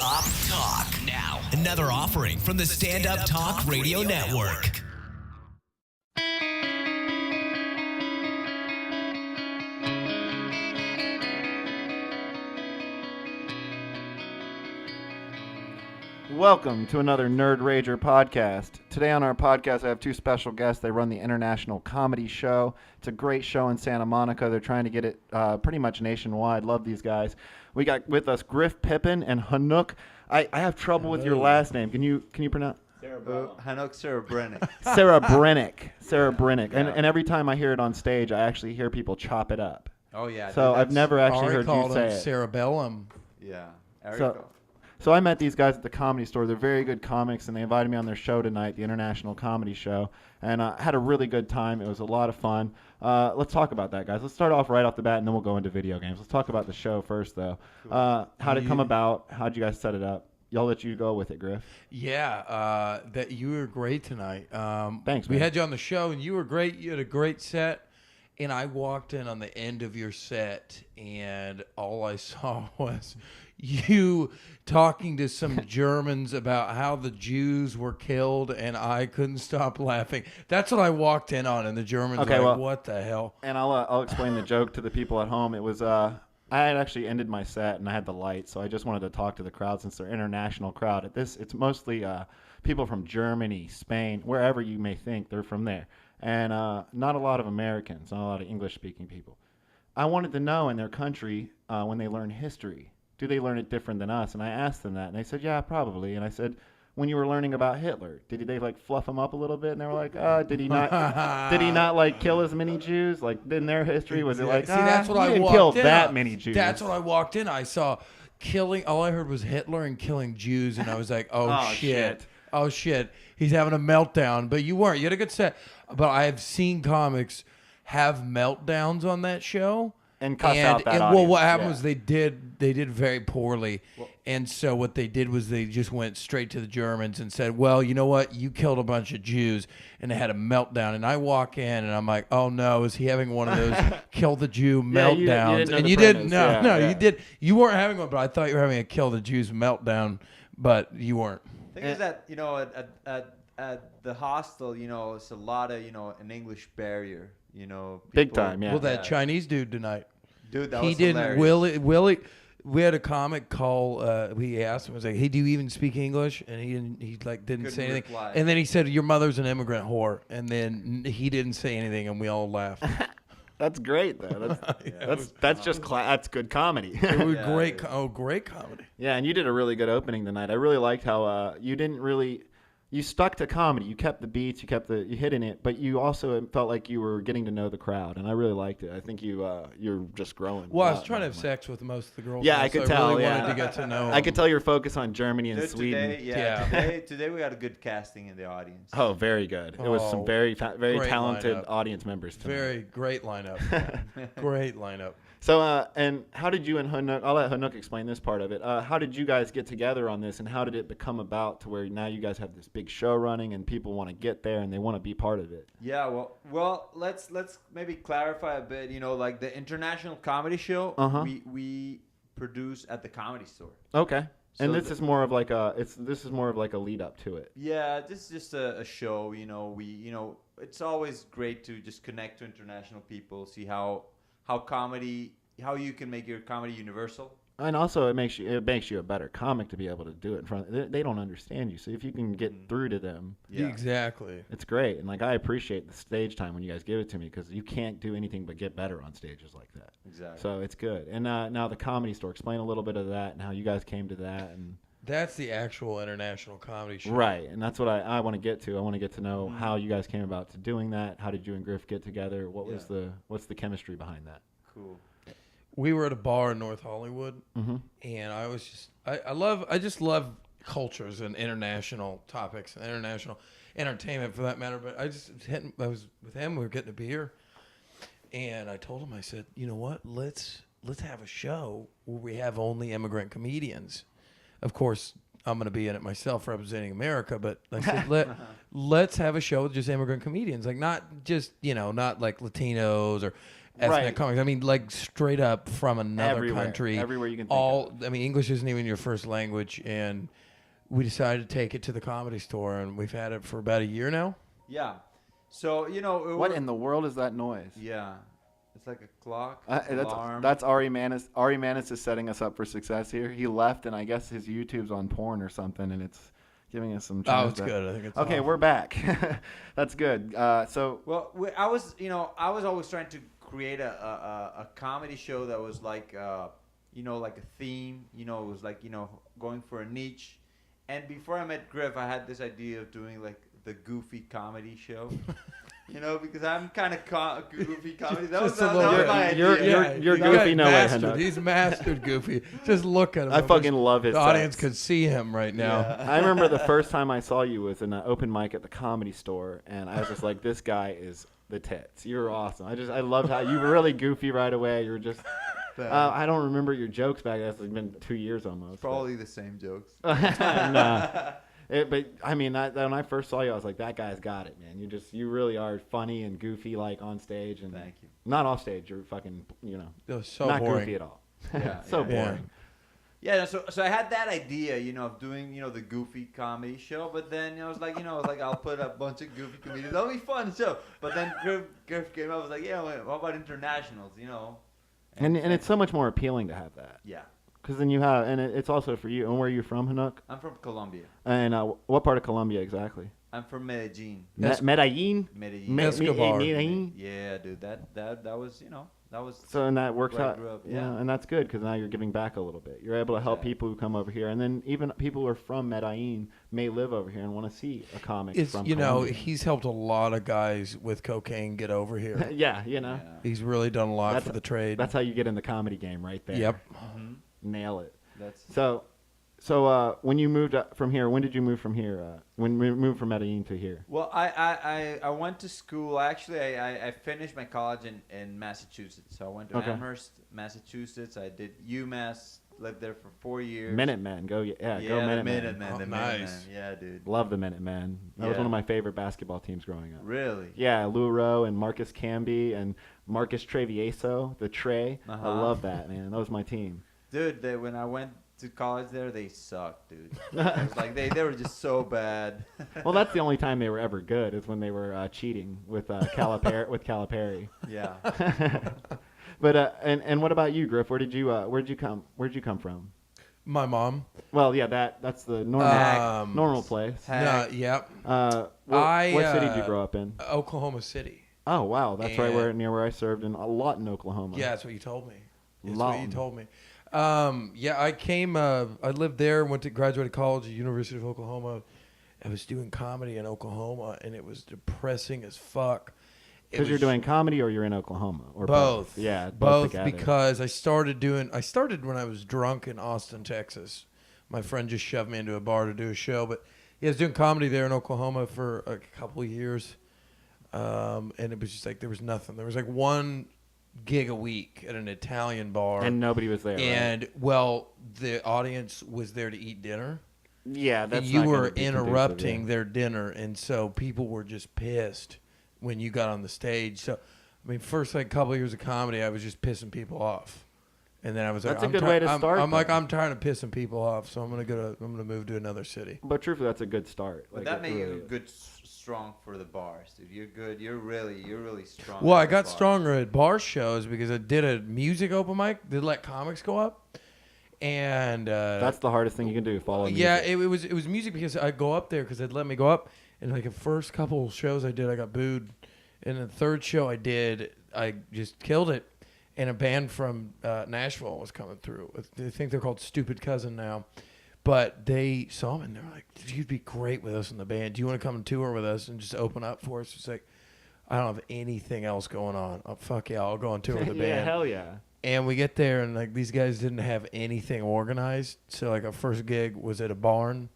Up Talk. Now, another offering from the Stand Up Talk Radio Network. Welcome to another Nerd Rager podcast. Today on our podcast, I have two special guests. They run the International Comedy Show. It's a great show in Santa Monica. They're trying to get it pretty much nationwide. Love these guys. We got with us Griff, Pippin, and Hanoch. I have trouble with your last name. Can you pronounce? Hanoch Serebrenik. Serebrenik. Yeah. And every time I hear it on stage, I actually hear people chop it up. Oh yeah. So I've never actually heard you say it. Cerebellum. Yeah. So I met these guys at the Comedy Store. They're very good comics, and they invited me on their show tonight, the International Comedy Show, and I had a really good time. It was a lot of fun. Let's talk about that, guys. Let's start off right off the bat, and then we'll go into video games. Let's talk about the show first, though. Cool. How did it come about? How did you guys set it up? I'll let you go with it, Griff. Yeah, that you were great tonight. Thanks, We man. had you on the show, and you were great. You had a great set, and I walked in on the end of your set, and all I saw was you talking to some Germans about how the Jews were killed, and I couldn't stop laughing. That's what I walked in on, and the Germans were like, what the hell? And I'll explain the joke to the people at home. It was I had actually ended my set, and I had the lights, so I just wanted to talk to the crowd since they're an international crowd. It's mostly people from Germany, Spain, wherever you may think, they're from there. And not a lot of Americans, not a lot of English-speaking people. I wanted to know in their country, when they learn history, do they learn it different than us? And I asked them that, and they said, yeah, probably. And I said, when you were learning about Hitler, did they like fluff him up a little bit? And they were like, did he not like kill as many Jews? Like in their history, was it like, that's what he I didn't walked kill in that on. many Jews? That's what I walked in. I saw killing. All I heard was Hitler and killing Jews, and I was like, oh, shit. Oh, shit. He's having a meltdown. But you weren't. You had a good set. But I have seen comics have meltdowns on that show. And cuss out that well, audience. what happened was they did very poorly. And so what they did was they just went straight to the Germans and said, well, you know what? You killed a bunch of Jews. And they had a meltdown. And I walk in, and I'm like, oh, no. Is he having one of those kill the Jew meltdowns? You didn't. You did. You weren't having one, but I thought you were having a kill the Jews meltdown. But you weren't. The thing is that, at the hostel, it's a lot of, an English barrier, Big time, yeah. Well, that Chinese dude tonight. Dude, that he was didn't. hilarious. Willie, we had a comic call. We asked him, I was like, "Hey, do you even speak English?" And he didn't. He didn't say anything. Reply. And then he said, "Your mother's an immigrant whore." And then he didn't say anything, and we all laughed. That's great, though. That's good comedy. It was great. Great comedy. Yeah, and you did a really good opening tonight. I really liked how you stuck to comedy. You kept the beats, you hitting it, but you also felt like you were getting to know the crowd, and I really liked it. I think you're just growing. Well, I was trying to have sex with most of the girls. Yeah, I could tell. I really yeah. wanted to get to know. I could tell your focus on Germany and Dude, Sweden. Today we got a good casting in the audience. Oh, very good. It was some very great talented lineup. audience members tonight. Very great lineup. Great lineup. So, and how did you and Hanoch, I'll let Hanoch explain this part of it. How did you guys get together on this, and how did it become about to where now you guys have this big show running and people want to get there and they want to be part of it? Yeah, well, let's maybe clarify a bit. Like the International Comedy Show, we produce at the Comedy Store. Okay. So and this is more of like a lead up to it. Yeah, this is just a show. It's always great to just connect to international people, see how you can make your comedy universal. And also, it makes you a better comic to be able to do it in front. They don't understand you, so if you can get through to them, Exactly. it's great. And I appreciate the stage time when you guys give it to me because you can't do anything but get better on stages like that. Exactly. So it's good. And now the Comedy Store. Explain a little bit of that and how you guys came to that. And That's the actual International Comedy Show. right, and that's what I want to get to. I want to get to know how you guys came about to doing that. How did you and Griff get together? What's the chemistry behind that? Cool. We were at a bar in North Hollywood, and I was just I just love cultures and international topics and international entertainment for that matter. But I was with him. We were getting a beer, and I told him, I said, you know what? Let's have a show where we have only immigrant comedians. Of course, I'm going to be in it myself representing America, but I said, let's have a show with just immigrant comedians, like not just, not like Latinos ethnic Right. comics. I mean, like straight up from another country. Everywhere you can think I mean, English isn't even your first language, and we decided to take it to the Comedy Store, and we've had it for about a year now. Yeah. So What in the world is that noise? Yeah, it's like a clock. That's alarm. Ari Manis. Ari Manis is setting us up for success here. He left, and I guess his YouTube's on porn or something, and it's giving us some. Oh, it's good. I think it's okay. awesome. We're back. That's good. Well, I was always trying to create a comedy show that was like like a theme. It was like going for a niche. And before I met Griff, I had this idea of doing like the goofy comedy show. Because I'm kind of goofy comedy. That was my idea. You're goofy, no way, mastered. Hanoch. He's mastered goofy. Just look at him. I fucking love his The audience sets. could see him right now. Yeah. I remember the first time I saw you was in an open mic at the Comedy Store, and I was just like, this guy is the tits. You're awesome. I loved how you were really goofy right away. You were just. I don't remember your jokes back then. It's been 2 years almost. Probably the same jokes. Nah. But I mean, when I first saw you, I was like, that guy's got it, man. You really are funny and goofy, like on stage, and Thank you. not off stage. You're fucking, It was so not boring. goofy at all. Yeah, so boring. Yeah, so I had that idea, of doing, the goofy comedy show, but then I was like, I'll put a bunch of goofy comedians. That'll be fun show. But then Griff came up, I was like, yeah, wait, what about internationals, And it's so much more appealing to have that. Yeah. Because then you have, and it's also for you. And where are you from, Hanoch? I'm from Colombia. And what part of Colombia exactly? I'm from Medellin. Medellin? Medellin. Escobar. Medellin? Yeah, dude, that was, that was. So, and that works where I out. grew up, Yeah, and that's good because now you're giving back a little bit. You're able to help Exactly. people who come over here. And then even people who are from Medellin may live over here and want to see a comic It's from Colombia. he's helped a lot of guys with cocaine get over here. Yeah, Yeah. He's really done a lot for the trade. That's how you get in the comedy game right there. Yep. Nail it. That's. So when you moved up from here, when did you move from here? When we moved from Medellin to here? Well, I went to school. Actually, I finished my college in Massachusetts. So I went to Okay. Amherst, Massachusetts. I did UMass. Lived there for 4 years. Minutemen, go Yeah, go the Minutemen. Minutemen. Oh, The nice. Minutemen. Yeah, dude. Love the Minutemen. That was Yeah. one of my favorite basketball teams growing up. Really? Yeah, Lou Rowe and Marcus Camby and Marcus Trevieso, the Trey. I Uh-huh. love that, man. That was my team. Dude, when I went to college there, they sucked, dude. It was like they were just so bad. Well, that's the only time they were ever good is when they were cheating with Calipari. Yeah. But and what about you, Griff? Where'd you come from? My mom. Well, yeah, that's the normal place. No, yep. What city did you grow up in? Oklahoma City. Oh, wow, that's right And- near where I served in a lot in Oklahoma. Yeah, that's what you told me. That's Lawton. what you told me. Yeah, I came. I lived there. Went to graduated college at University of Oklahoma. I was doing comedy in Oklahoma, and it was depressing as fuck. It Because you're was doing comedy or you're in Oklahoma or both. Yeah, both together. because I started when I was drunk in Austin, Texas. My friend just shoved me into a bar to do a show, but he was doing comedy there in Oklahoma for a couple of years, and it was just like there was nothing. There was like one gig a week at an Italian bar, and nobody was there. and well, the audience was there to eat dinner. right? Yeah, that's And you not gonna were be conducive, interrupting yeah. their dinner, and so people were just pissed when you got on the stage. So, I mean, first like couple of years of comedy, I was just pissing people off, and then I was like, That's a good way to start, I'm like, though. I'm tired of pissing people off, so I'm gonna move to another city. But truthfully, that's a good start. But Like, that it made really you is. good, strong for the bars, dude. You're good. You're really strong. Well, at I the got bars. stronger at bar shows because I did a music open mic. Did let comics go up, and That's the hardest thing you can do. Follow music. yeah, it was music because I'd go up there because they'd let me go up, and like the first couple shows I did, I got booed, and the third show I did, I just killed it, and a band from Nashville was coming through. I think they're called Stupid Cousin now, but they saw me and they're like, "You'd be great with us in the band. Do you want to come and tour with us and just open up for us?" It's like, I don't have anything else going on. Oh, fuck yeah, I'll go on tour with the Yeah, band. hell yeah. And we get there, and like these guys didn't have anything organized. So like our first gig was at a barn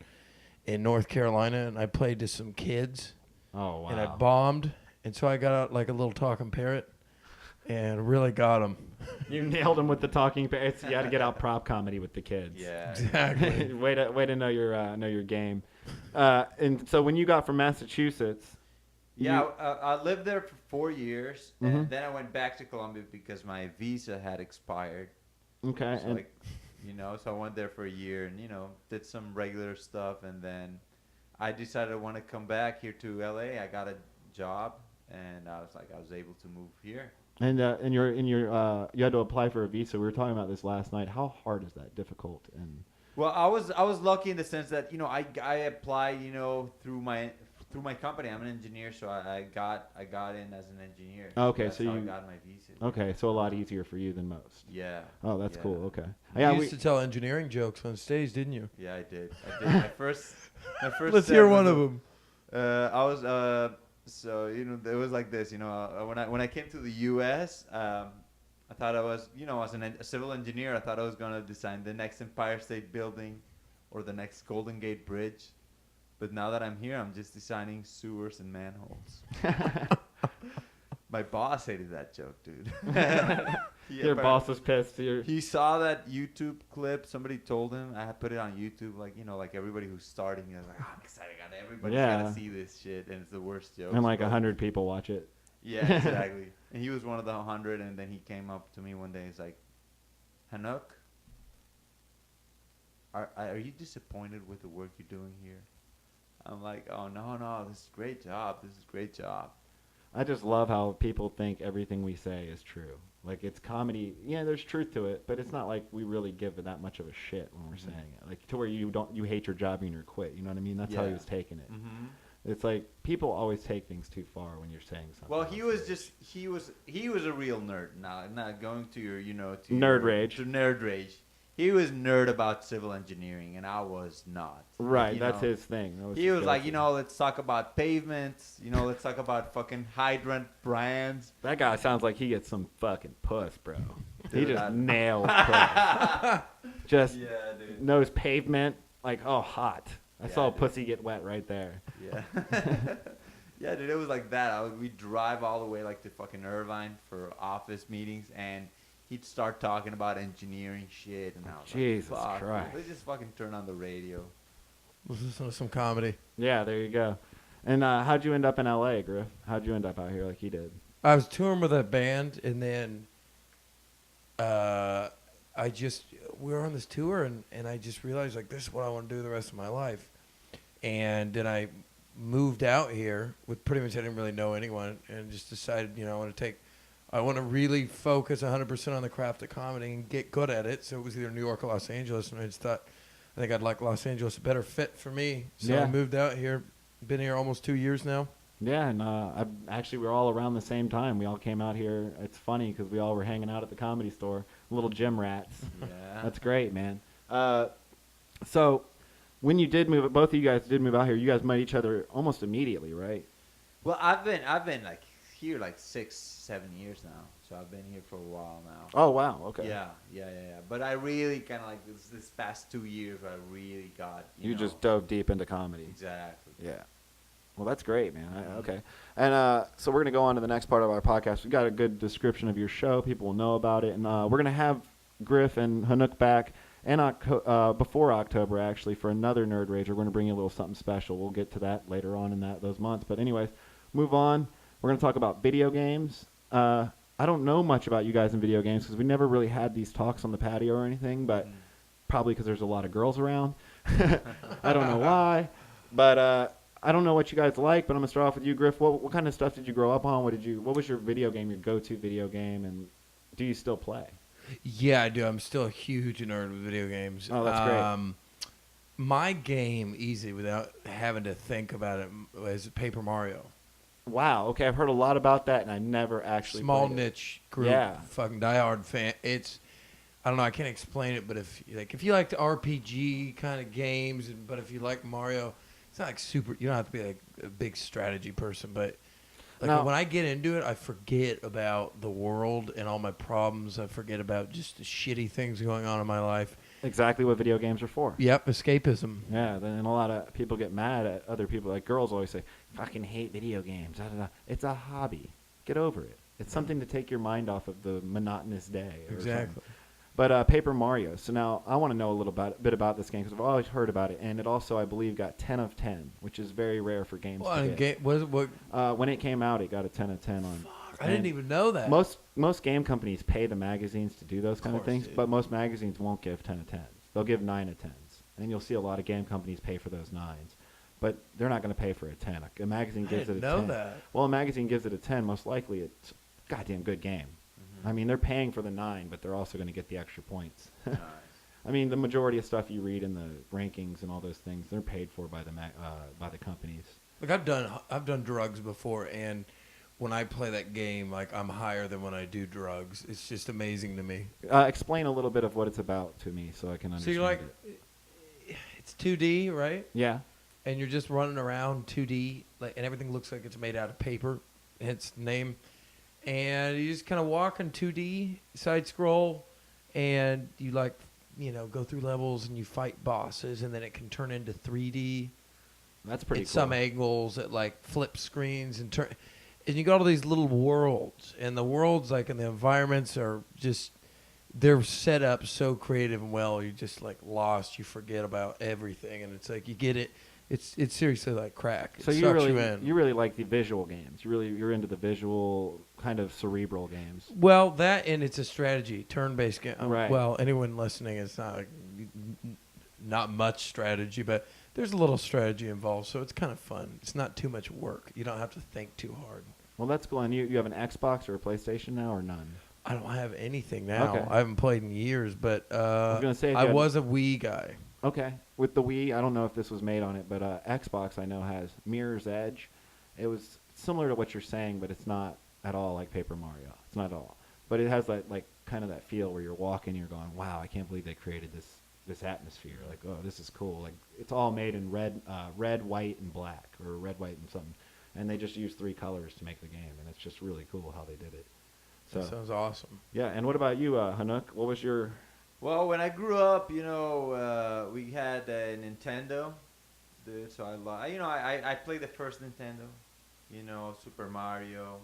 in North Carolina, and I played to some kids, Oh, wow. and I bombed. And so I got out like a little talking parrot, and really got them. You nailed him with the talking. You had to get out prop comedy with the kids. Yeah. Exactly. way to know your game. And so when you got from Massachusetts, Yeah, I lived there for 4 years, Mhm. and then I went back to Colombia because my visa had expired. Okay. So And like, so I went there for a year and did some regular stuff, and then I decided I want to come back here to LA. I got a job, and I was able to move here. and you had to apply for a visa. We were talking about this last night. How hard is that? Difficult? And Well, I was lucky in the sense that I applied through my company. I'm an engineer, so I got in as an engineer. Okay, that's so how I you- got my visa. okay, so a lot easier for you than most. Yeah. Oh, that's Yeah. cool. Okay. You Yeah, used to tell engineering jokes on stage, didn't you? Yeah, I did. My first. Let's set hear was one a- of them. I was so it was like this. When I came to the U.S. I thought I was as a civil engineer. I thought I was gonna design the next Empire State Building, or the next Golden Gate Bridge. But now that I'm here, I'm just designing sewers and manholes. My boss hated that joke, dude. Your boss was pissed. He saw that YouTube clip. Somebody told him. I had put it on YouTube. Like everybody who's starting, he was like, "I'm excited. Everybody's Yeah. gotta see this shit," and it's the worst joke. And like 100 people watch it. Yeah, exactly. And he was one of the 100, and then he came up to me one day. He's like, "Hanoch, are you disappointed with the work you're doing here?" I'm like, "Oh no, this is a great job. This is a great job." I just love how people think everything we say is true. Like, it's comedy. Yeah, there's truth to it, but it's not like we really give it that much of a shit when we're saying it. Like, to where you hate your job and you're quit. You know what I mean? That's how he Yeah. was taking it. Mm-hmm. It's like people always take things too far when you're saying something. Well, on he was stage. he was a real nerd. Not going to your to Nerd your, rage. To nerd rage. He was nerd about civil engineering, and I was not. Right, You that's know. his thing. That He his was like, go-to. let's talk about pavements. Let's talk about fucking hydrant brands. That guy sounds like he gets some fucking puss, bro. He Dude, just I- nails puss. Just Yeah, dude. knows pavement like, oh, hot. I Yeah, saw a dude. pussy get wet right there. Yeah. Yeah, dude, it was like that. We'd drive all the way like to fucking Irvine for office meetings, and he'd start talking about engineering shit, and I was Jesus like, fuck, Christ. let's just fucking turn on the radio. Let's listen to some comedy. Yeah, there you go. And how'd you end up in L.A., Griff? How'd you end up out here like he did? I was touring with that band, and then we were on this tour, and I just realized, like, this is what I want to do the rest of my life. And then I moved out here with pretty much I didn't really know anyone, and just decided, I want to really focus 100% on the craft of comedy and get good at it. So it was either New York or Los Angeles, and I just thought, I think I'd like Los Angeles, a better fit for me. So Yeah. I moved out here. Been here almost 2 years now. Yeah, and actually we're all around the same time. We all came out here. It's funny because we all were hanging out at the Comedy Store, little gym rats. Yeah. That's great, man. So when you did move, both of you guys did move out here. You guys met each other almost immediately, right? Well, I've been like here like 6-7 years now, so I've been here for a while now. Oh wow, okay. Yeah. But I really kind of like this past 2 years where I really got You just dove deep into comedy. exactly. Yeah. Well, that's great, man. Okay. And so we're going to go on to the next part of our podcast. We got a good description of your show. People will know about it. And we're going to have Griff and Hanoch back before October, actually, for another Nerd Rage. We're going to bring you a little something special. We'll get to that later on in those months. But anyways, move on. We're going to talk about video games. I don't know much about you guys in video games because we never really had these talks on the patio or anything, but probably because there's a lot of girls around. I don't know why. But I don't know what you guys like, but I'm gonna start off with you, Griff. What kind of stuff did you grow up on? What was your video game, your go-to video game, and do you still play? Yeah, I do. I'm still a huge nerd with video games. Oh, that's great. My game, easy, without having to think about it, was Paper Mario. Wow. Okay, I've heard a lot about that, and I never actually Small played it. niche group, Yeah. fucking diehard fan. I don't know, I can't explain it, but if you like the RPG kind of games, but if you like Mario, it's not like super. You don't have to be like a big strategy person, but like No. when I get into it, I forget about the world and all my problems. I forget about just the shitty things going on in my life. Exactly what video games are for. Yep, escapism. Yeah, then a lot of people get mad at other people. Like girls always say, "Fucking hate video games." Da, da, da. It's a hobby. Get over it. It's something to take your mind off of the monotonous day. Or Exactly. something. But Paper Mario. So now I want to know a bit about this game because I've always heard about it, and it also, I believe, got 10 of 10, which is very rare for games to get. When it came out, it got a 10 of 10 on. I didn't even know that. Most game companies pay the magazines to do those kind of things, dude. but most magazines won't give 10 of 10s. They'll give 9 of 10s, and you'll see a lot of game companies pay for those 9s. But they're not going to pay for a 10. A magazine gives it a 10. I didn't know that. Well, a magazine gives it a 10. Most likely, it's a goddamn good game. I mean, they're paying for the 9, but they're also going to get the extra points. Nice. I mean, the majority of stuff you read in the rankings and all those things, they're paid for by the companies. Like I've done drugs before, and when I play that game, like I'm higher than when I do drugs. It's just amazing to me. Explain a little bit of what it's about to me, so I can understand. So you're like, it's 2D, right? Yeah. And you're just running around 2D, like, and everything looks like it's made out of paper. Hence the name. And you just kind of walk in 2D, side scroll, and you go through levels and you fight bosses, and then it can turn into 3D. That's pretty cool. Some angles it like flip screens and you got all these little worlds, and the worlds and the environments are just they're set up so creative and well. You're just like lost. You forget about everything, and it's like you get it. It's seriously like crack. So you really like the visual games. You're into the visual kind of cerebral games. Well, that and it's a strategy, turn-based game. Right. Well, anyone listening, it's not much strategy, but there's a little strategy involved, so it's kind of fun. It's not too much work. You don't have to think too hard. Well, that's cool. And you have an Xbox or a PlayStation now, or none? I don't have anything now. Okay. I haven't played in years, but I was gonna say I was a Wii guy. Okay. With the Wii, I don't know if this was made on it, but Xbox I know has Mirror's Edge. It was similar to what you're saying, but it's not at all like Paper Mario. It's not at all. But it has that kind of that feel where you're walking, you're going, wow, I can't believe they created this atmosphere. Like, oh, this is cool. Like, it's all made in red, white, and black, or red, white, and something. And they just use 3 colors to make the game, and it's just really cool how they did it. So that sounds awesome. Yeah, and what about you, Hanoch? What was your... Well, when I grew up, we had a Nintendo, dude. So I played the first Nintendo, Super Mario,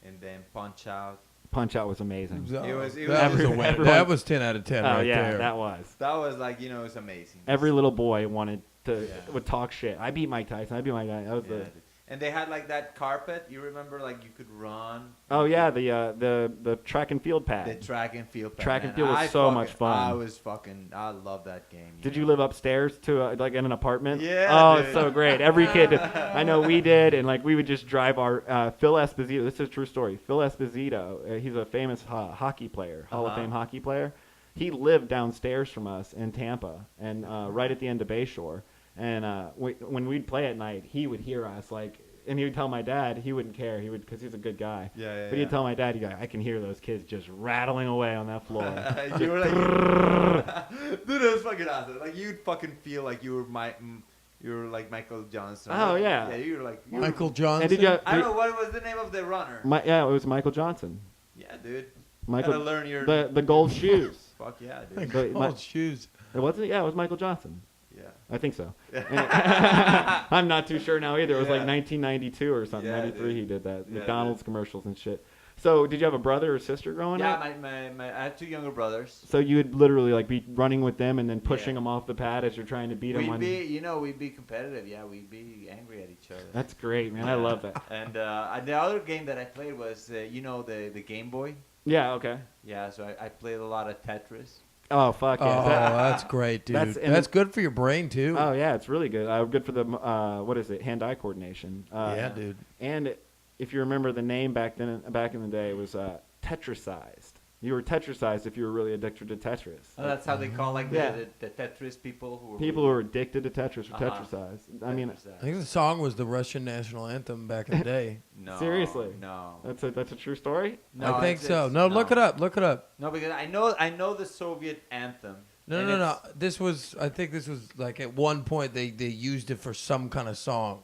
and then Punch Out. Punch Out was amazing. That was a win. That was 10 out of 10 right there. Yeah, that was. That was it was amazing. Every little boy would talk shit. I beat Mike Tyson. That was the... And they had that carpet. You remember, you could run. Oh yeah, the track and field pad. The track and field pad. Track and field was so much fun. I love that game. Did you live upstairs to in an apartment? Yeah. Oh, dude. It's so great. Every kid, I know we did, and we would just drive our Phil Esposito. This is a true story. Phil Esposito, he's a famous hockey player, Hall of Fame hockey player. He lived downstairs from us in Tampa, and right at the end of Bayshore. And when we'd play at night, he would hear us, and he would tell my dad. He wouldn't care. He would, because he's a good guy. Yeah. But he'd tell my dad, he'd go, I can hear those kids just rattling away on that floor. You were dude, it was fucking awesome. You'd fucking feel like you were like Michael Johnson. Oh yeah. Yeah, you were Michael Johnson. And I don't know what was the name of the runner. Yeah, it was Michael Johnson. Yeah, dude. Michael. Gotta learn your the gold shoes. Fuck yeah, dude. The gold shoes. It wasn't. Yeah, it was Michael Johnson. Yeah. I think so. I'm not too sure now either. It was 1992 or something. Yeah, 93 dude. he did that. Yeah, McDonald's commercials and shit. So did you have a brother or sister growing up? Yeah, I had 2 younger brothers. So you would literally be running with them and then pushing them off the pad as you're trying to beat them. We'd be competitive. Yeah, we'd be angry at each other. That's great, man. I love that. And the other game that I played was, the Game Boy. Yeah. Okay. Yeah, so I played a lot of Tetris. Oh fuck yeah! Oh, that's great, dude. That's good for your brain too. Oh yeah, it's really good. Good for the what is it? Hand-eye coordination. Yeah, dude. And if you remember the name back in the day, it was Tetrisized. You were Tetrisized if you were really addicted to Tetris. Oh, that's how they call the Tetris people who were addicted to Tetris were Tetrisized. I mean, I think the song was the Russian national anthem back in the day. No, seriously, no, that's a true story. No, I think so. No, look it up. Look it up. No, because I know the Soviet anthem. No. I think this was at one point they used it for some kind of song,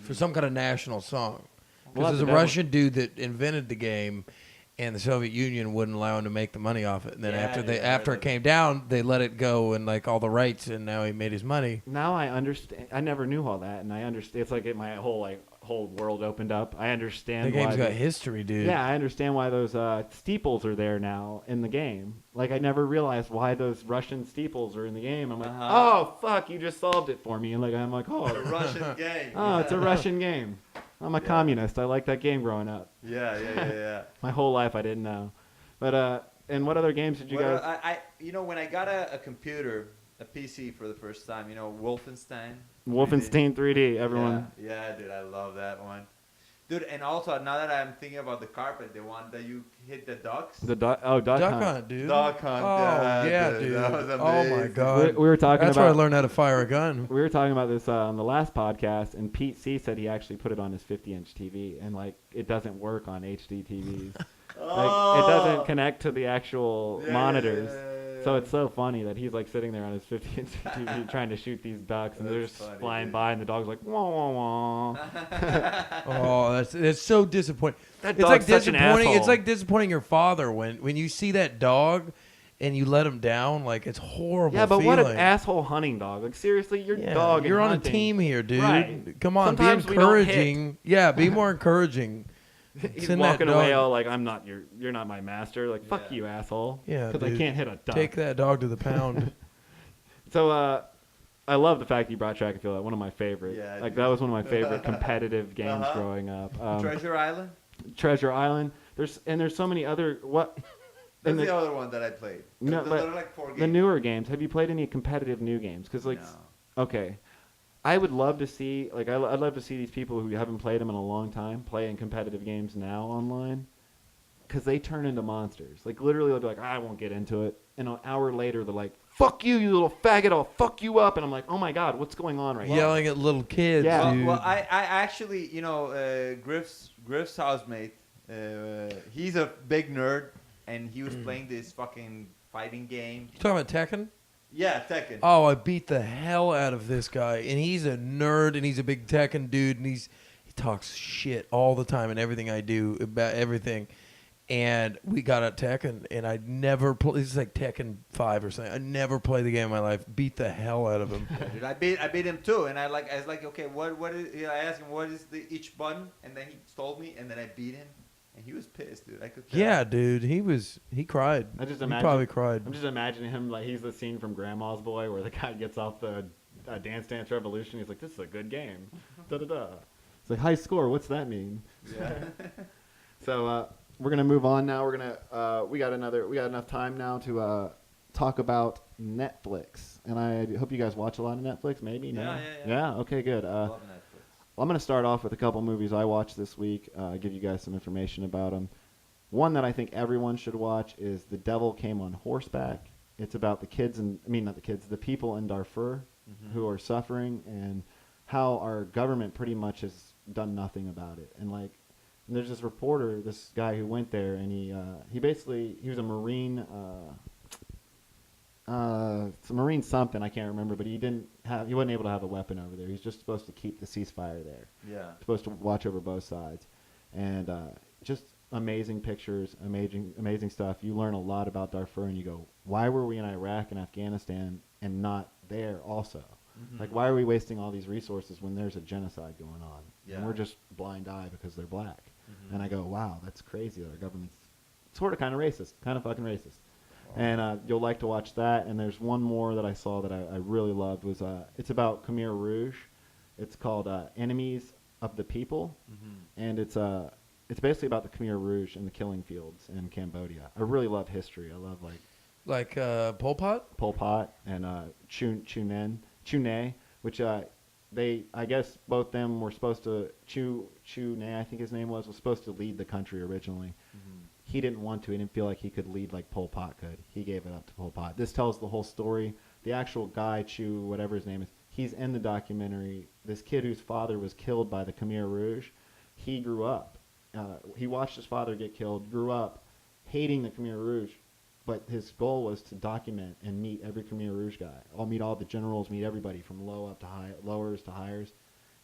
for some kind of national song. Because there's a Russian dude that invented the game. And the Soviet Union wouldn't allow him to make the money off it. And then after it came down, they let it go and all the rights, and now he made his money. Now I understand. I never knew all that, and I understand. It's my whole whole world opened up. I understand The game's why got history, dude. Yeah, I understand why those steeples are there now in the game. Like, I never realized why those Russian steeples are in the game. I'm like, oh, fuck, you just solved it for me. And I'm like, oh, The Russian game. oh, it's a Russian game. I'm a communist. I liked that game growing up. Yeah. My whole life I didn't know. But, and what other games did you guys... When I got a computer, a PC for the first time, Wolfenstein. Wolfenstein 3D, everyone. Yeah, dude, I love that one. Dude, and also, now that I'm thinking about the carpet, the one that you hit the ducks. Duck Hunt. Dude. Duck Hunt. Oh, yeah, dude. That was Oh, my amazing. God. We were talking That's about... where I learned how to fire a gun. We were talking about this on the last podcast, and Pete C said he actually put it on his 50-inch TV, and, it doesn't work on HD TVs. It doesn't connect to the actual monitors. So it's so funny that he's sitting there on his 50-inch TV trying to shoot these ducks, and they're just flying by, and the dog's like, wah, wah, wah. Oh, that's so disappointing. That It's dog's such an disappointing. It's asshole. like disappointing your father when you see that dog and you let him down. It's horrible. Yeah, but what an feeling. asshole hunting dog. Seriously, your Yeah, dog You're and on hunting. a team here, dude. Right. Come on, Sometimes be we don't hit. encouraging. Yeah, be more encouraging. He's Send that walking dog- away all like, I'm not you're not my master. Fuck you, asshole. Yeah, because I dude. can't hit a duck. Take that dog to the pound. So, I love the fact you brought track and field. One of my favorite. Yeah, that dude. was one of my favorite competitive games growing up. Treasure Island? Treasure Island. There's so many other That's the other one that I played. No, There but are 4 games. the newer games. Have you played any competitive new games? Because No. okay, I would love to see I'd love to see these people who haven't played them in a long time playing competitive games now online. Because they turn into monsters. Literally, they'll be like, I won't get into it. And an hour later, they're like, fuck you, you little faggot. I'll fuck you up. And I'm like, oh, my God, what's going on right now? Yelling at little kids, Yeah. dude. Well, I actually, Griff's housemate, he's a big nerd, and he was playing this fucking fighting game. You talking about Tekken? Yeah, Tekken. Oh, I beat the hell out of this guy, and he's a nerd, and he's a big Tekken dude, and he talks shit all the time and everything I do about everything. And we got at Tekken, and I never played. This is like Tekken 5 or something. I never played the game in my life. Beat the hell out of him. Dude, I beat him too, and I was like, okay, what is? I asked him what is each button, and then he told me, and then I beat him, and he was pissed, dude. I could tell. Yeah, dude, he cried. I just he imagine, probably cried. I'm just imagining him he's the scene from Grandma's Boy where the guy gets off the Dance Dance Revolution. He's like, this is a good game. Da-da-da. It's like, high score. What's that mean? Yeah. So, we're gonna move on now. We're gonna we got enough time now to talk about Netflix, and I hope you guys watch a lot of Netflix. Maybe no? Yeah. Okay, good. I love Netflix. I'm gonna start off with a couple movies I watched this week. Give you guys some information about them. One that I think everyone should watch is The Devil Came on Horseback. It's about the people in Darfur who are suffering, and how our government pretty much has done nothing about it. And there's this reporter, this guy who went there, and he was a Marine, it's a Marine something, I can't remember, but he wasn't able to have a weapon over there. He's just supposed to keep the ceasefire there. Yeah. Supposed to watch over both sides. And just amazing pictures, amazing stuff. You learn a lot about Darfur, and you go, why were we in Iraq and Afghanistan and not there also? Why are we wasting all these resources when there's a genocide going on? Yeah. And we're just blind eye because they're black. And I go, wow, that's crazy that our government's sort of kind of racist, kind of fucking racist. And you'll like to watch that. And there's one more that I saw that I really loved. It's about Khmer Rouge. It's called Enemies of the People. And it's basically about the Khmer Rouge and the killing fields in Cambodia. I really love history. I love Like Pol Pot? Pol Pot and Chune, which I guess both them were supposed to, Chune, I think his name was supposed to lead the country originally. He didn't want to. He didn't feel like he could lead like Pol Pot could. He gave it up to Pol Pot. This tells the whole story. The actual guy, whatever his name is, he's in the documentary. This kid whose father was killed by the Khmer Rouge, he grew up. He watched his father get killed, grew up hating the Khmer Rouge, but his goal was to document and meet every Khmer Rouge guy. I'll meet all the generals, meet everybody from lowers to highers.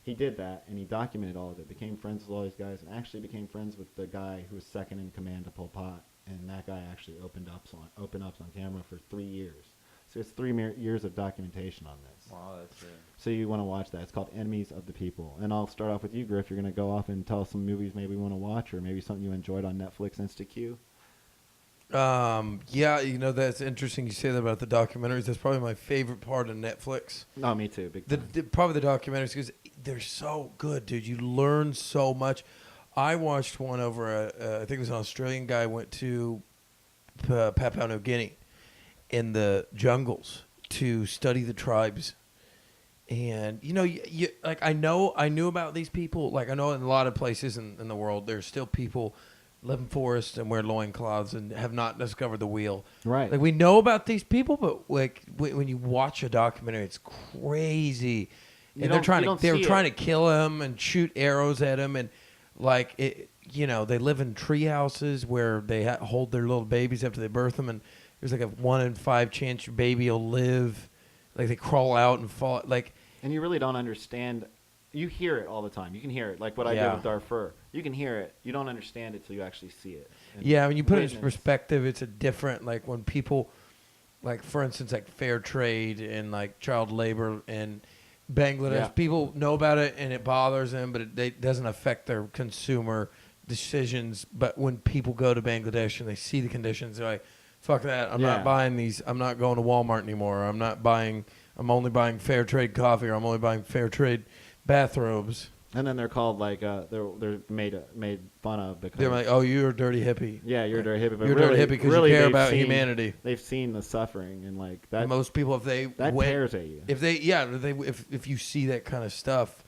He did that, and he documented all of it, became friends with all these guys, and actually became friends with the guy who was second in command to Pol Pot, and that guy actually opened up on camera for 3 years. It's 3 years of documentation on this. Wow, that's it. So you want to watch that. It's called Enemies of the People. And I'll start off with you, Griff. You're going to go off and tell us some movies maybe you want to watch or maybe something you enjoyed on Netflix InstaQ. Yeah, that's interesting you say that about the documentaries. That's probably my favorite part of Netflix. No, me too. Big time. Probably the documentaries because they're so good, dude. You learn so much. I watched one over, I think it was an Australian guy went to Papua New Guinea in the jungles to study the tribes. And, you like I knew about these people. Like I know in a lot of places in the world, there's still people live in forests and wear loincloths and have not discovered the wheel. Right. Like we know about these people, but like when you watch a documentary, it's crazy. And they're trying to kill him and shoot arrows at him, and like they live in tree houses where they hold their little babies after they birth them, and there's like a 1 in 5 chance your baby will live. Like they crawl out and fall. Like, and you really don't understand. You hear it all the time. You can hear it, like what I did with Darfur. You can hear it. You don't understand it till you actually see it. Yeah, when you put it in perspective, it's a different. Like when people, like for instance, like fair trade and like child labor in Bangladesh, people know about it and it bothers them, but it doesn't affect their consumer decisions. But when people go to Bangladesh and they see the conditions, they're like, "Fuck that! I'm not buying these. I'm not going to Walmart anymore. I'm only buying fair trade coffee, or I'm only buying fair trade bathrobes." And then they're called like they're made fun of because they're like, "Oh, you're a dirty hippie." Yeah, you're a dirty hippie. But you're a dirty hippie because you care about humanity. They've seen the suffering and like that. Most people, if they tears at you. If you see that kind of stuff,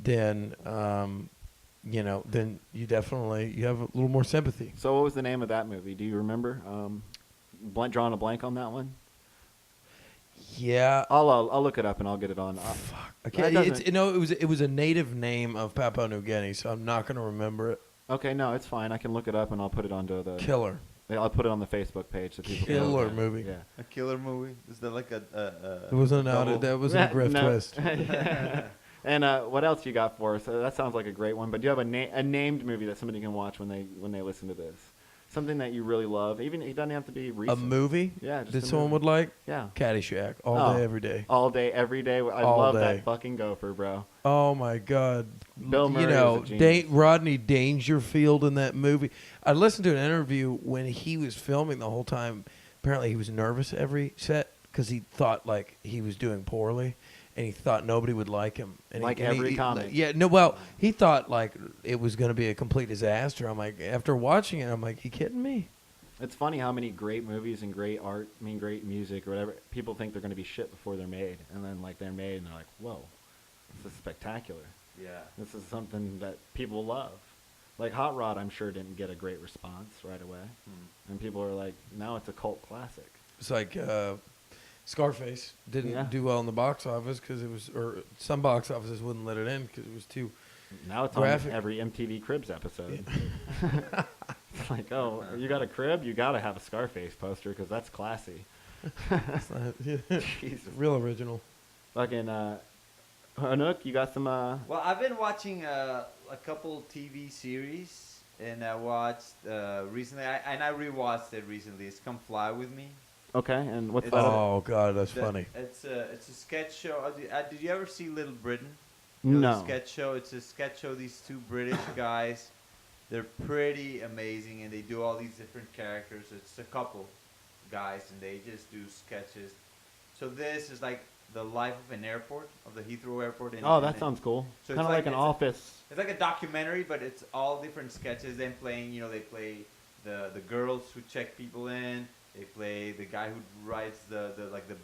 then then you definitely have a little more sympathy. So what was the name of that movie? Do you remember? Drawing a blank on that one. Yeah, I'll look it up and I'll get it on. Fuck. Okay, it was a native name of Papua New Guinea, so I'm not gonna remember it. Okay, no, it's fine. I can look it up and I'll put it onto the Killer. I'll put it on the Facebook page so people Killer can movie. Yeah, A killer movie? Is that like it wasn't that wasn't a Griff twist. And what else you got for us? That sounds like a great one. But do you have a named movie that somebody can watch when they listen to this? Something that you really love. Even it doesn't have to be recent. A movie? Yeah. Just that someone would like? Yeah. Caddyshack. All day, every day. All day, every day. I love that fucking gopher, bro. Oh my God. Bill Murray is a genius. Rodney Dangerfield in that movie. I listened to an interview when he was filming the whole time. Apparently he was nervous every set because he thought like he was doing poorly. And he thought nobody would like him. And every comic. He thought like it was going to be a complete disaster. I'm like, after watching it, I'm like, you kidding me? It's funny how many great movies and great art, great music or whatever, people think they're going to be shit before they're made. And then like they're made and they're like, whoa, this is spectacular. Yeah. This is something that people love. Like Hot Rod, I'm sure didn't get a great response right away. And people are like, now it's a cult classic. It's like Scarface didn't do well in the box office because or some box offices wouldn't let it in because it was too now it's graphic. On every MTV Cribs episode. It's like, oh, you got a crib? You got to have a Scarface poster because that's classy. Jesus. Real original. Fucking Hanoch, you got some... Well, I've been watching a couple TV series, and I watched recently, I rewatched it recently. It's Come Fly With Me. Okay, and what's that? Oh God, that's funny. It's a sketch show. Did you ever see Little Britain? No. The sketch show. It's a sketch show. These two British guys, they're pretty amazing, and they do all these different characters. It's a couple guys, and they just do sketches. So this is like the life of an airport, of the Heathrow Airport. That sounds cool. So kind of like an office. It's like a documentary, but it's all different sketches. Them playing, they play the girls who check people in. They play the guy who rides the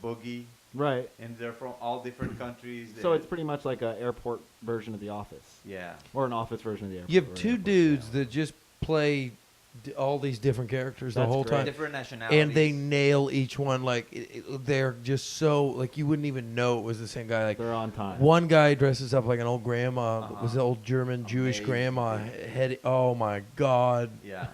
boogie. Right. And they're from all different countries. So it's pretty much like an airport version of The Office. Yeah. Or an office version of The Airport. You have two dudes that just play all these different characters the whole time. Different nationalities. And they nail each one. Like, they're just so, like, you wouldn't even know it was the same guy. Like, they're on time. One guy dresses up like an old grandma. Was the old German Jewish grandma. Oh, my God. Yeah.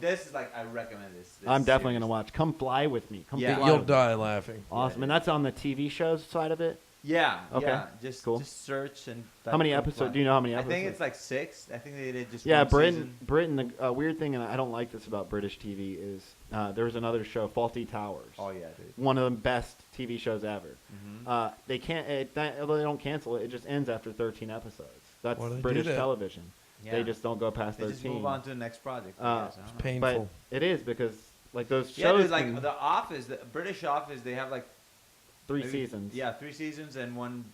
This is like, I recommend this. I'm definitely going to watch. Come Fly With Me. You'll die laughing. Awesome. And that's on the TV shows side of it? Yeah. Okay. Yeah. Just search and... How many episodes? Do you know how many episodes? I think it's like 6. I think they did just one season. Britain, the weird thing, and I don't like this about British TV, is There was another show, Faulty Towers. Oh yeah, dude. One of the best TV shows ever. Mm-hmm. They can't, although they don't cancel it, it just ends after 13 episodes. That's Why do they British do that? television. Yeah. They just don't go past They 13. just move on to the next project. I guess. I don't know. Painful. But it is because like those Yeah, shows dude, like can- the Office, the British Office, they have like 3 maybe- seasons. Yeah, 3 seasons and one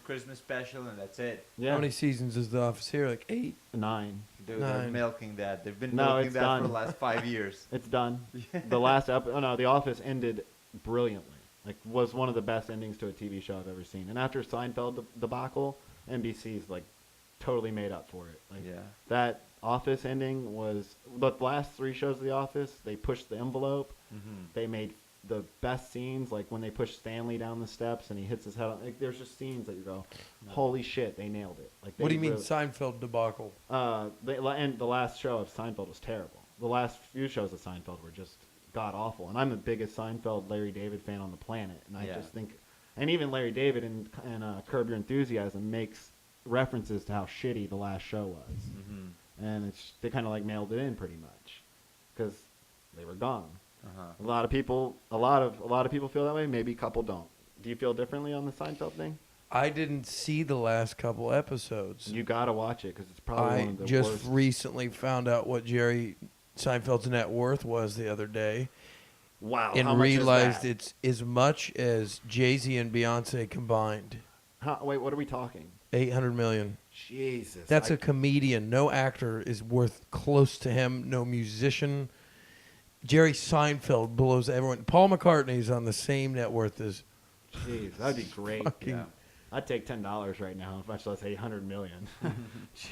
Christmas special, and that's it. Yeah. How many seasons is The Office here? Like 8? 9. Dude, they're 9. milking that. They've been No, milking it's that done. for the last 5 years. It's done. The last The Office ended brilliantly. Like, was one of the best endings to a TV show I've ever seen. And after Seinfeld debacle, NBC's like totally made up for it. Like Yeah. that Office ending was the last 3 shows of The Office. They pushed the envelope. Mm-hmm. They made the best scenes, like when they push Stanley down the steps and he hits his head on. Like, there's just scenes that you go, holy shit, they nailed it. Like, What do you mean really- Seinfeld debacle? and the last show of Seinfeld was terrible. The last few shows of Seinfeld were just god awful. And I'm the biggest Seinfeld Larry David fan on the planet. And I Yeah. just think, and even Larry David in Curb Your Enthusiasm makes references to how shitty the last show was. Mm-hmm. And they kind of like mailed it in pretty much because they were gone. Uh-huh. A lot of people feel that way. Maybe a couple don't. Do you feel differently on the Seinfeld thing? I didn't see the last couple episodes. You gotta watch it because it's probably one I of the just worst. recently found out what Jerry Seinfeld's net worth was the other day, Wow, and how much is realized that? it's as much as Jay-Z and Beyonce combined. Wait, what are we talking? 800 million. Jesus, That's a comedian. No actor is worth close to him. No musician. Jerry Seinfeld blows everyone. Paul McCartney's on the same net worth as. Jeez, that'd be great. Fucking- Yeah. I'd take $10 right now, much less 800 million.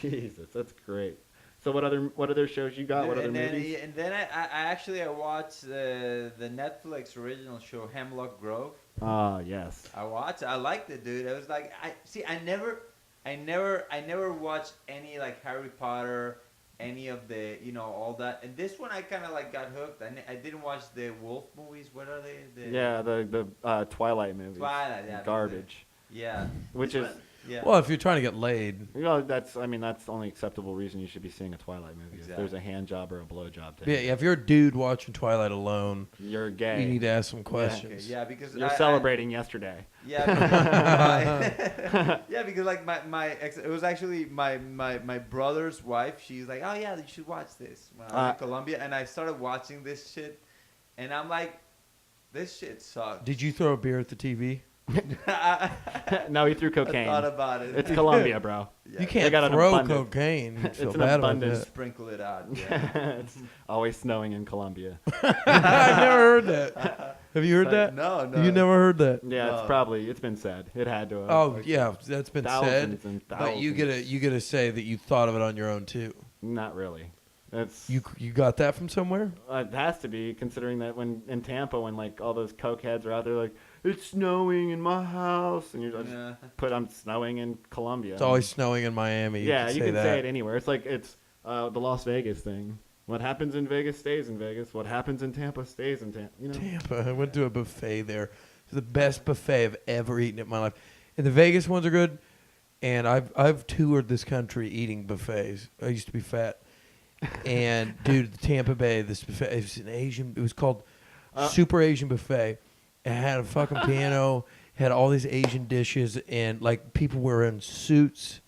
Jesus, that's great. So what other shows you got? What other and then, movies? and then I watched the Netflix original show Hemlock Grove. Ah, yes. I watched. I liked it, dude. It was like I never watched any like Harry Potter, any of the all that. And this one I kind of like got hooked. I didn't watch the Wolf movies. What are they? Yeah, the Twilight movies. Twilight. Yeah. Garbage. Yeah. Which This is, one- yeah. Well, if you're trying to get laid, that's the only acceptable reason you should be seeing a Twilight movie. If Exactly. there's a hand job or a blow job. yeah, if you're a dude watching Twilight alone, You're gay. you need to ask some Okay, questions. yeah, because You're I- celebrating yesterday. Yeah, because, yeah, because like my ex, it was actually my brother's wife. She's like, oh yeah, you should watch this when I was in Colombia, and I started watching this shit, and I'm like, this shit sucks. Did you throw a beer at the TV? I No, he threw cocaine. thought about it. It's Colombia, bro. Yeah, You can't got an throw abundance. cocaine. You'd It's feel an bad about abundance. that. sprinkle it out. Yeah. It's always snowing in Colombia. I've never heard that. Have you heard that? No, no. You never heard that? Yeah, No. it's been said. It had to have. Oh yeah, that's been said. Thousands and But you thousands. gotta say that you thought of it on your own too. Not really. It's You got that from somewhere? it has to be, considering that when in Tampa, when like all those cokeheads are out there like, it's snowing in my house, and you're just Yeah. I'm snowing in Colombia. It's always snowing in Miami. yeah, you can that. say it anywhere. It's like it's the Las Vegas thing. What happens in Vegas stays in Vegas. What happens in Tampa stays in Tampa. You know. Tampa. I went to a buffet there. It's the best buffet I've ever eaten in my life. And the Vegas ones are good. And I've toured this country eating buffets. I used to be fat. And dude, the Tampa Bay, this buffet, it was an Asian. It was called Super Asian Buffet. It had a fucking piano. Had all these Asian dishes, and like people were in suits.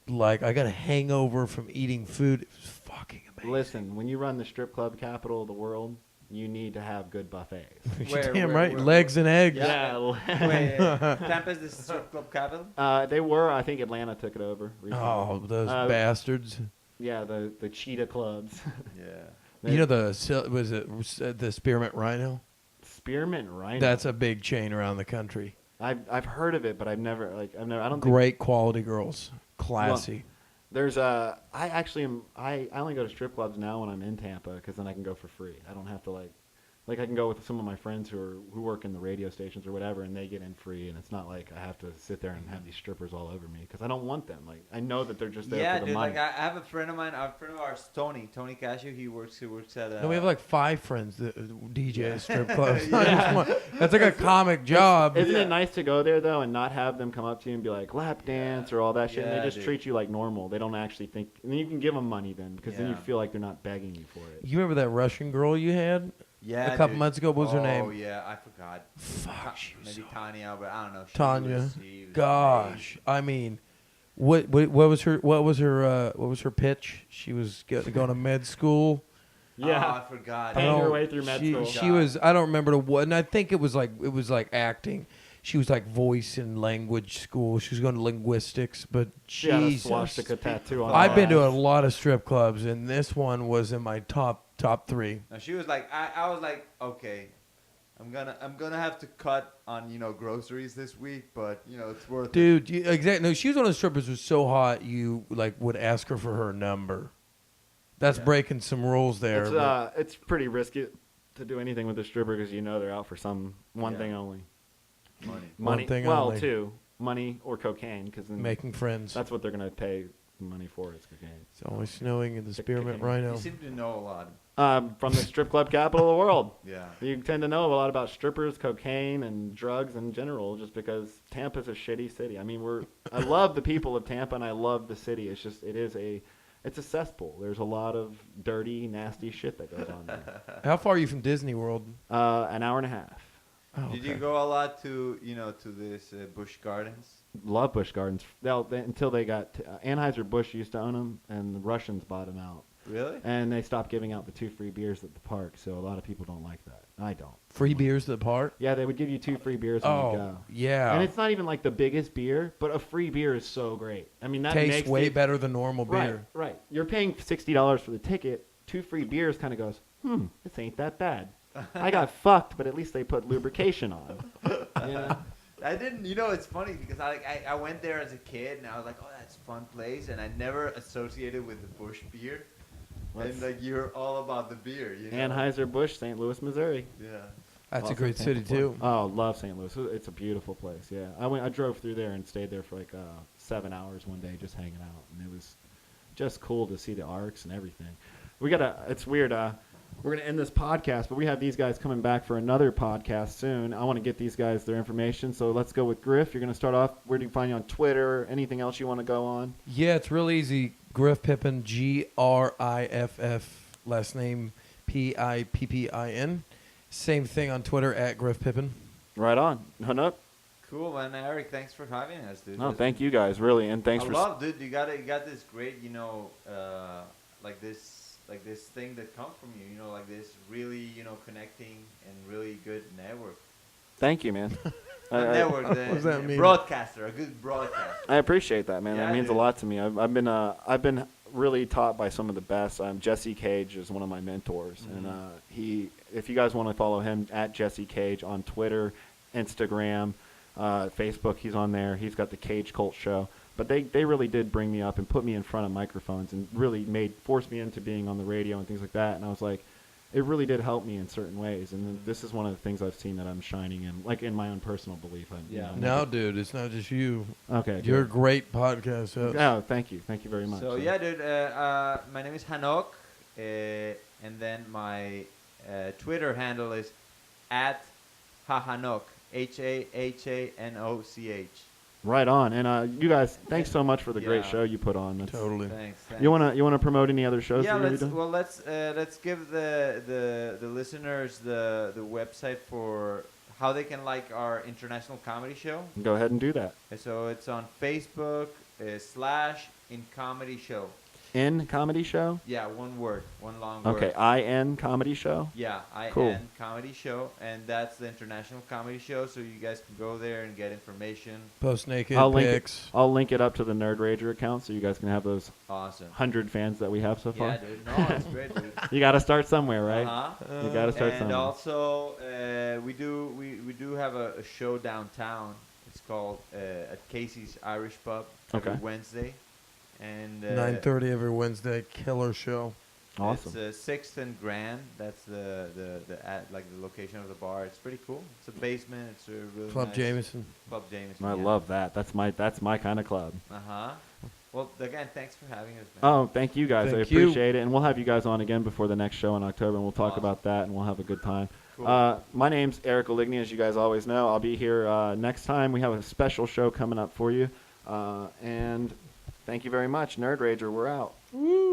Like I got a hangover from eating food. It was fucking amazing. Listen, when you run the strip club capital of the world, you need to have good buffets. Where- Damn where- right, where- legs and eggs. Yeah. Wait, Tampa's the strip club capital? They were. I think Atlanta took it over recently. Oh, those Uh, bastards! Yeah, the cheetah clubs. Yeah. You know the Spearmint Rhino? Spearmint Rhino. That's a big chain around the country. I've heard of it, but I don't think Great quality girls, classy. there's I actually am I only go to strip clubs now when I'm in Tampa because then I can go for free. I don't have to like I can go with some of my friends who work in the radio stations or whatever, and they get in free, and it's not like I have to sit there and have these strippers all over me because I don't want them. Like I know that they're just there Yeah, for the dude. money. Like I have a friend of mine, a friend of ours, Tony Cashew. He works at. No, we have like 5 friends that DJ at strip clubs. Yeah. That's like a comic job. Isn't Yeah. it nice to go there though and not have them come up to you and be like lap dance or all that shit? And Yeah, they just dude. treat you like normal. They don't actually think. And then you can give them money then because then you Yeah. feel like they're not begging you for it. You remember that Russian girl you had? Yeah, a couple dude. months ago. What was her name? Oh yeah, I forgot. Fuck, she was Maybe so Tanya, but I don't know. Tanya. She was Gosh, I mean, what was her pitch? She was going to med school. Yeah. Oh, I forgot. Paying her don't- way through med she, school. She was. I don't remember what, and I think it was like acting. She was like voice and language school. She was going to linguistics, but She had a Jesus. swastika tattoo on her I've been to a ass. lot of strip clubs, and this one was in my top 3. No, she was like, I was like, okay, I'm gonna have to cut on groceries this week, but it's worth it. Dude, exactly. No, she was one of the strippers who was so hot you like would ask her for her number. That's breaking some rules there. It's pretty risky to do anything with a stripper because they're out for one Yeah. thing only. Money. Money. One thing well, only. two. Money or cocaine because Making friends. that's what they're gonna pay money for. Is cocaine. It's always snowing in the Spearmint Rhino. You seem to know a lot. From the strip club capital of the world. Yeah. You tend to know a lot about strippers, cocaine, and drugs in general, just because Tampa's a shitty city. I mean, I love the people of Tampa, and I love the city. It's just, it's a cesspool. There's a lot of dirty, nasty shit that goes on there. How far are you from Disney World? An hour and a half. Oh, Did you okay. go a lot to to this Busch Gardens? Love Busch Gardens. Until they got Anheuser-Busch used to own them, and the Russians bought them out. Really? And they stopped giving out the 2 free beers at the park, so a lot of people don't like that. I don't. Free beers at the park? Yeah, they would give you 2 free beers when you Oh, go. yeah. And it's not even like the biggest beer, but a free beer is so great. I mean, that Tastes makes way it, better than normal right, beer. Right. You're paying $60 for the ticket. 2 free beers kind of goes, this ain't that bad. I got fucked, but at least they put lubrication on. You know? I didn't. It's funny because I went there as a kid and I was like, oh, that's a fun place, and I never associated with the Busch beer. And you're all about the beer. Anheuser-Busch, St. Louis, Missouri. Yeah. That's a Also great Tampa, city, Florida. too. Oh, love St. Louis. It's a beautiful place. Yeah, I drove through there and stayed there for 7 hours one day, just hanging out, and it was just cool to see the arcs and everything. It's weird. We're gonna end this podcast, but we have these guys coming back for another podcast soon. I want to get these guys their information, so let's go with Griff. You're gonna start off. Where do you find you on Twitter? Anything else you want to go on? Yeah, it's real easy. Griff Pippin, Griff, last name Pippin. Same thing on Twitter at Griff Pippin. Right on. Hanoch. Cool, man. Eric, thanks for having us, dude. No, thank you guys, really, and thanks for. Dude. You got this great, like this thing that comes from you. Like this really, connecting and really good network. Thank you, man. Network. what does that mean? Broadcaster, a good broadcaster. I appreciate that, man. Yeah, That means a dude. lot to me. I've been really taught by some of the best. Jesse Cage is one of my mentors, and if you guys want to follow him at Jesse Cage on Twitter, Instagram, Facebook, he's on there. He's got the Cage Cult Show. But they really did bring me up and put me in front of microphones and really forced me into being on the radio and things like that. And I was like, it really did help me in certain ways. And this is one of the things I've seen that I'm shining in, like in my own personal belief. No, dude, it's not just you. Okay. You're a good. great podcast host. Oh, thank you. Thank you very much. So yeah, dude. My name is Hanoch, and then my Twitter handle is at Hanoch, HAHANOCH. Right on. And you guys, thanks so much for the great Yeah. show you put on. Totally. Thanks. You wanna promote any other shows? Yeah, that you're gonna be let's doing? let's give the listeners the website for how they can like our international comedy show. Go ahead and do that. So it's on Facebook /In Comedy Show. In Comedy Show. Yeah, one word, one long word. Okay. IN Comedy Show. Yeah, Cool. IN Comedy Show, and that's the international comedy show. So you guys can go there and get information. Post naked I'll link pics. I'll link it up to the Nerd Rager account so you guys can have those Awesome. 100 fans that we have so far. Yeah, dude. No, it's great, dude. You got to start somewhere, right? Uh-huh. You got to start And somewhere. also, we do have a show downtown. It's called at Casey's Irish Pub every Okay. Wednesday, and 9:30 every Wednesday. Killer show. Awesome. It's 6th and Grand. That's the location of the bar. It's pretty cool. It's a basement. It's a really Club nice Jameson. Club Jameson. I yeah. love that. That's my kind of club. Well, again, thanks for having us, man. Oh, thank you guys. Thank I you. appreciate it. And we'll have you guys on again before the next show in October, and we'll talk Awesome. about that, and we'll have a good time. Cool. My name's Eric Oligny, as you guys always know. I'll be here next time. We have a special show coming up for you. And thank you very much. Nerd Rager, we're out. Woo.